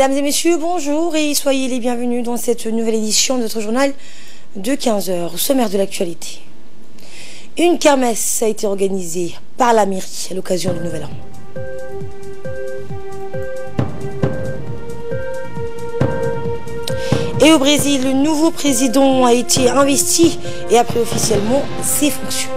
Mesdames et messieurs, bonjour et soyez les bienvenus dans cette nouvelle édition de notre journal de 15 heures. Au sommaire de l'actualité. Une kermesse a été organisée par la mairie à l'occasion du Nouvel An. Et au Brésil, le nouveau président a été investi et a pris officiellement ses fonctions.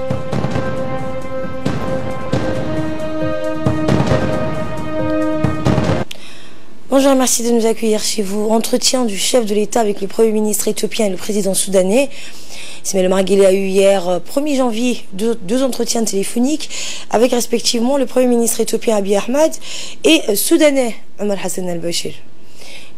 Bonjour et merci de nous accueillir chez vous. Entretien du chef de l'État avec le Premier ministre éthiopien et le président soudanais. Ismaël Omar Guelleh a eu hier, 1er janvier, deux entretiens téléphoniques avec respectivement le Premier ministre éthiopien Abiy Ahmed et soudanais Omar Hassan al-Bashir.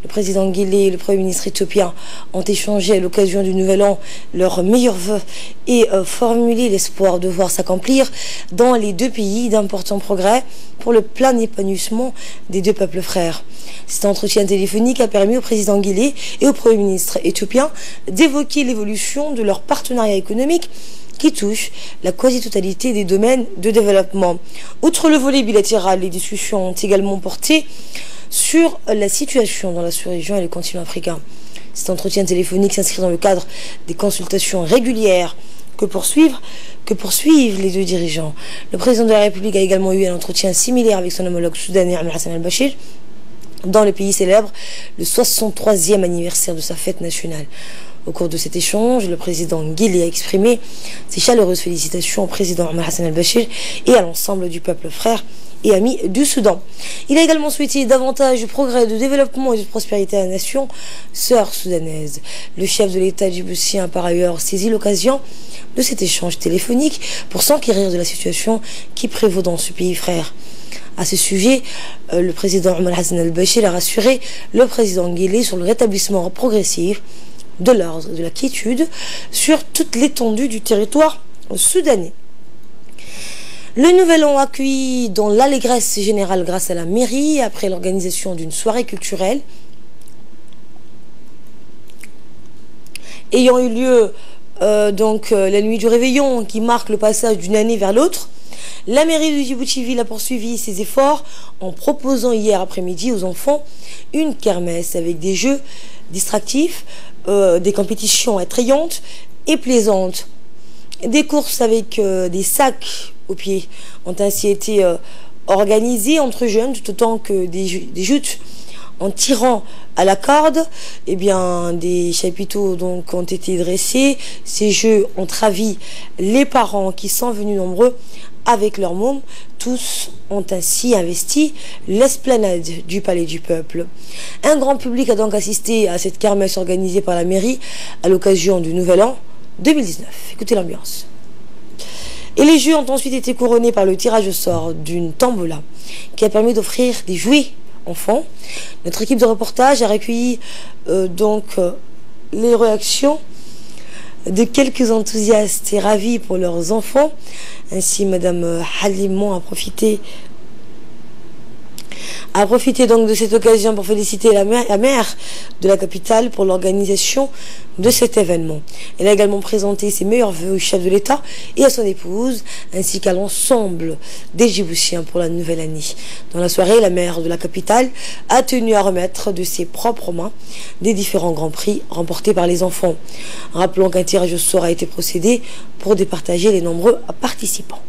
Le président Guelleh et le Premier ministre éthiopien ont échangé à l'occasion du Nouvel An leurs meilleurs vœux et formulé l'espoir de voir s'accomplir dans les deux pays d'importants progrès pour le plein épanouissement des deux peuples frères. Cet entretien téléphonique a permis au président Guelleh et au Premier ministre éthiopien d'évoquer l'évolution de leur partenariat économique qui touche la quasi-totalité des domaines de développement. Outre le volet bilatéral, les discussions ont également porté sur la situation dans la sous-région et le continent africain. Cet entretien téléphonique s'inscrit dans le cadre des consultations régulières que poursuivent les deux dirigeants. Le président de la République a également eu un entretien similaire avec son homologue soudanais Omar Hassan al-Bashir. Dans le pays célèbre le 63e anniversaire de sa fête nationale. Au cours de cet échange, le président Guelleh a exprimé ses chaleureuses félicitations au président Omar Hassan al-Bashir et à l'ensemble du peuple frère et ami du Soudan. Il a également souhaité davantage de progrès, de développement et de prospérité à la nation sœur soudanaise. Le chef de l'État djiboutien a par ailleurs saisi l'occasion de cet échange téléphonique pour s'enquérir de la situation qui prévaut dans ce pays frère. À ce sujet, le président Omar Hassan al-Bashir a rassuré le président Guelleh sur le rétablissement progressif de l'ordre de la quiétude sur toute l'étendue du territoire soudanais. Le Nouvel An accueilli dans l'allégresse générale grâce à la mairie après l'organisation d'une soirée culturelle ayant eu lieu la nuit du réveillon qui marque le passage d'une année vers l'autre. La mairie de Djibouti-Ville a poursuivi ses efforts en proposant hier après-midi aux enfants une kermesse avec des jeux distractifs, des compétitions attrayantes et plaisantes. Des courses avec des sacs aux pieds ont ainsi été organisées entre jeunes, tout autant que des joutes en tirant à la corde. Des chapiteaux donc ont été dressés. Ces jeux ont ravi les parents qui sont venus nombreux avec leurs mômes. Tous ont ainsi investi l'esplanade du Palais du Peuple. Un grand public a donc assisté à cette kermesse organisée par la mairie à l'occasion du Nouvel An 2019. Écoutez l'ambiance. Et les jeux ont ensuite été couronnés par le tirage au sort d'une tombola qui a permis d'offrir des jouets enfants. Notre équipe de reportage a recueilli les réactions de quelques enthousiastes et ravis pour leurs enfants. Ainsi, Madame Halimon a profité donc de cette occasion pour féliciter la maire de la capitale pour l'organisation de cet événement. Elle a également présenté ses meilleurs vœux au chef de l'État et à son épouse, ainsi qu'à l'ensemble des Djiboutiens pour la nouvelle année. Dans la soirée, la maire de la capitale a tenu à remettre de ses propres mains des différents grands prix remportés par les enfants. Rappelons qu'un tirage au sort a été procédé pour départager les nombreux participants.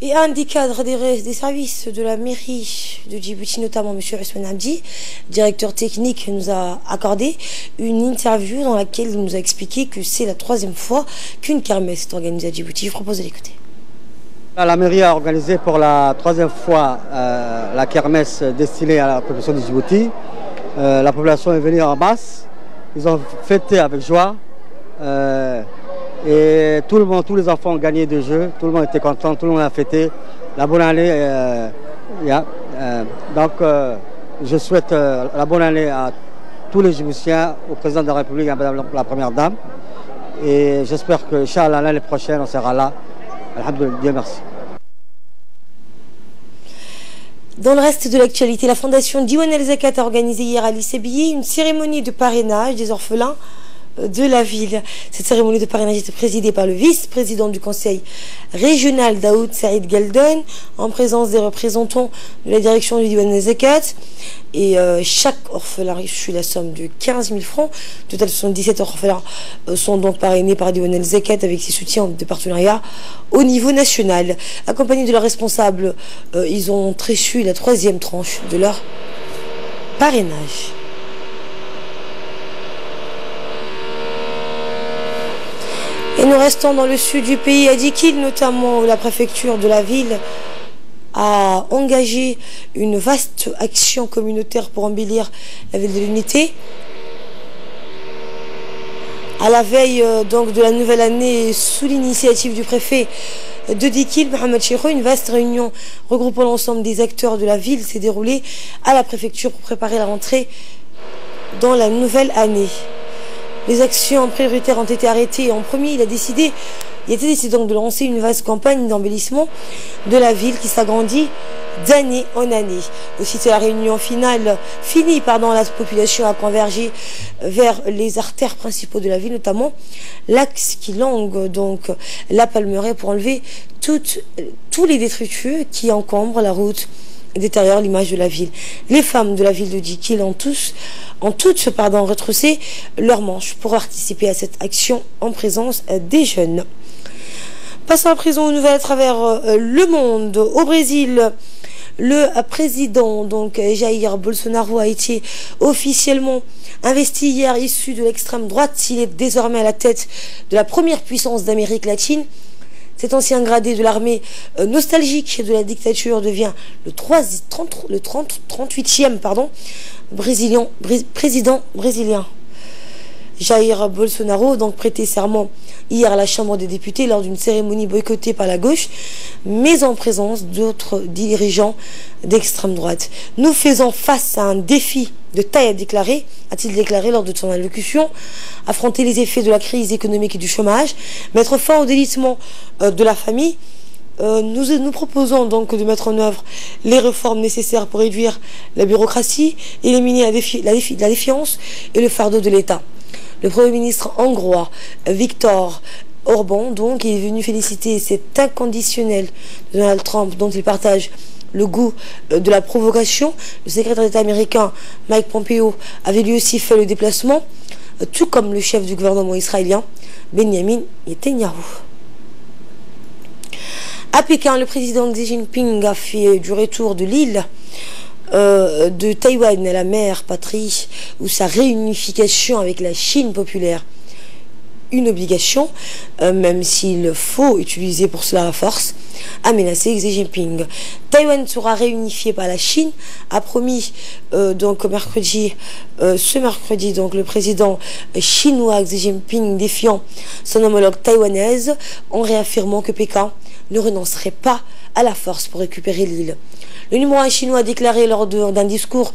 Et un des cadres des services de la mairie de Djibouti, notamment M. Ousmane Abdi, directeur technique, nous a accordé une interview dans laquelle il nous a expliqué que c'est la 3e fois qu'une kermesse est organisée à Djibouti. Je vous propose de l'écouter. La mairie a organisé pour la 3e fois la kermesse destinée à la population de Djibouti. La population est venue en masse, ils ont fêté avec joie. Et tout le monde, tous les enfants ont gagné des jeux, tout le monde était content, tout le monde a fêté. La bonne année, donc je souhaite la bonne année à tous les Djiboutiens, au président de la République, à Madame la Première Dame. Et j'espère que, Inch'Allah, l'année prochaine, on sera là. Alhamdoulilah, Dieu merci. Dans le reste de l'actualité, la fondation Diwan El Zakat a organisé hier à Lissébilly une cérémonie de parrainage des orphelins de la ville. Cette cérémonie de parrainage était présidée par le vice-président du conseil régional Daoud Saïd Galdon, en présence des représentants de la direction du Diwan El Zakat. Et chaque orphelin reçut la somme de 15 000 francs. Au total, 77 orphelins sont donc parrainés par Diwan El Zakat avec ses soutiens de partenariat au niveau national. Accompagnés de leurs responsables, ils ont reçu la 3e tranche de leur parrainage. Et nous restons dans le sud du pays, à Dikil, notamment la préfecture de la ville a engagé une vaste action communautaire pour embellir la ville de l'unité. À la veille donc de la nouvelle année, sous l'initiative du préfet de Dikil, Mohamed Chirou, une vaste réunion regroupant l'ensemble des acteurs de la ville s'est déroulée à la préfecture pour préparer la rentrée dans la nouvelle année. Les actions prioritaires ont été arrêtées. En premier, il a été décidé donc de lancer une vaste campagne d'embellissement de la ville qui s'agrandit d'année en année. Aussitôt la réunion finie, la population a convergé vers les artères principaux de la ville, notamment l'axe qui longe donc la Palmeraie pour enlever tous les détritus qui encombrent la route détériore l'image de la ville. Les femmes de la ville de Dikil ont toutes retroussé leurs manches pour participer à cette action en présence des jeunes. Passons à présent aux nouvelles à travers le monde. Au Brésil, le président donc Jair Bolsonaro a été officiellement investi hier, issu de l'extrême droite. Il est désormais à la tête de la première puissance d'Amérique latine. Cet ancien gradé de l'armée nostalgique de la dictature devient le 38e président brésilien. Jair Bolsonaro donc prêté serment hier à la Chambre des députés lors d'une cérémonie boycottée par la gauche, mais en présence d'autres dirigeants d'extrême droite. Nous faisons face à un défi de taille, a-t-il déclaré lors de son allocution. Affronter les effets de la crise économique et du chômage, mettre fin au délitement de la famille. Nous proposons donc de mettre en œuvre les réformes nécessaires pour réduire la bureaucratie, éliminer la défiance et le fardeau de l'État. Le Premier ministre hongrois Viktor Orban donc est venu féliciter cet inconditionnel de Donald Trump dont il partage le goût de la provocation. Le secrétaire d'État américain Mike Pompeo avait lui aussi fait le déplacement, tout comme le chef du gouvernement israélien Benjamin Netanyahu. À Pékin, le président Xi Jinping a fait du retour de l'île de Taïwan à la mère patrie ou sa réunification avec la Chine populaire une obligation, même s'il faut utiliser pour cela la force, a menacé Xi Jinping. Taïwan sera réunifié par la Chine, a promis donc ce mercredi donc le président chinois Xi Jinping défiant son homologue taïwanaise en réaffirmant que Pékin ne renoncerait pas à la force pour récupérer l'île. Le numéro 1 chinois a déclaré lors d'un discours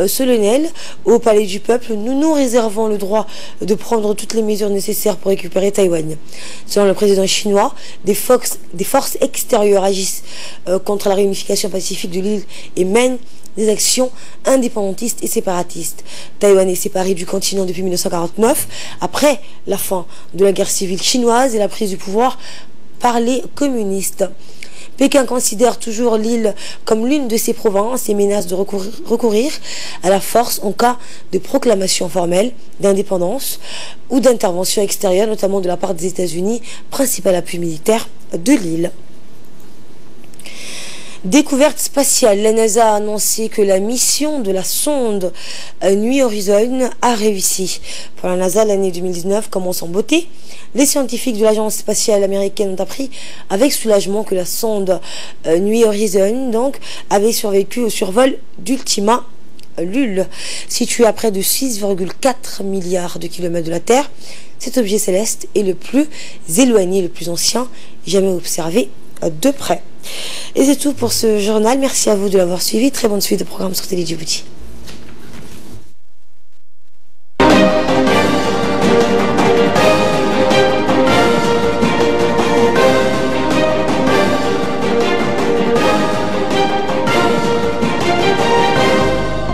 solennel au Palais du Peuple: nous nous réservons le droit de prendre toutes les mesures nécessaires pour récupérer Taïwan. Selon le président chinois, des forces extérieures agissent contre la réunification pacifique de l'île et mènent des actions indépendantistes et séparatistes. Taïwan est séparé du continent depuis 1949, après la fin de la guerre civile chinoise et la prise du pouvoir par les communistes. Pékin considère toujours l'île comme l'une de ses provinces et menace de recourir à la force en cas de proclamation formelle d'indépendance ou d'intervention extérieure, notamment de la part des États-Unis, principal appui militaire de l'île. Découverte spatiale. La NASA a annoncé que la mission de la sonde New Horizons a réussi. Pour la NASA, l'année 2019 commence en beauté. Les scientifiques de l'agence spatiale américaine ont appris avec soulagement que la sonde New Horizons donc, avait survécu au survol d'Ultima Thule, situé à près de 6,4 milliards de kilomètres de la Terre. Cet objet céleste est le plus éloigné, le plus ancien jamais observé de près. Et c'est tout pour ce journal. Merci à vous de l'avoir suivi. Très bonne suite de programme sur Télé Djibouti.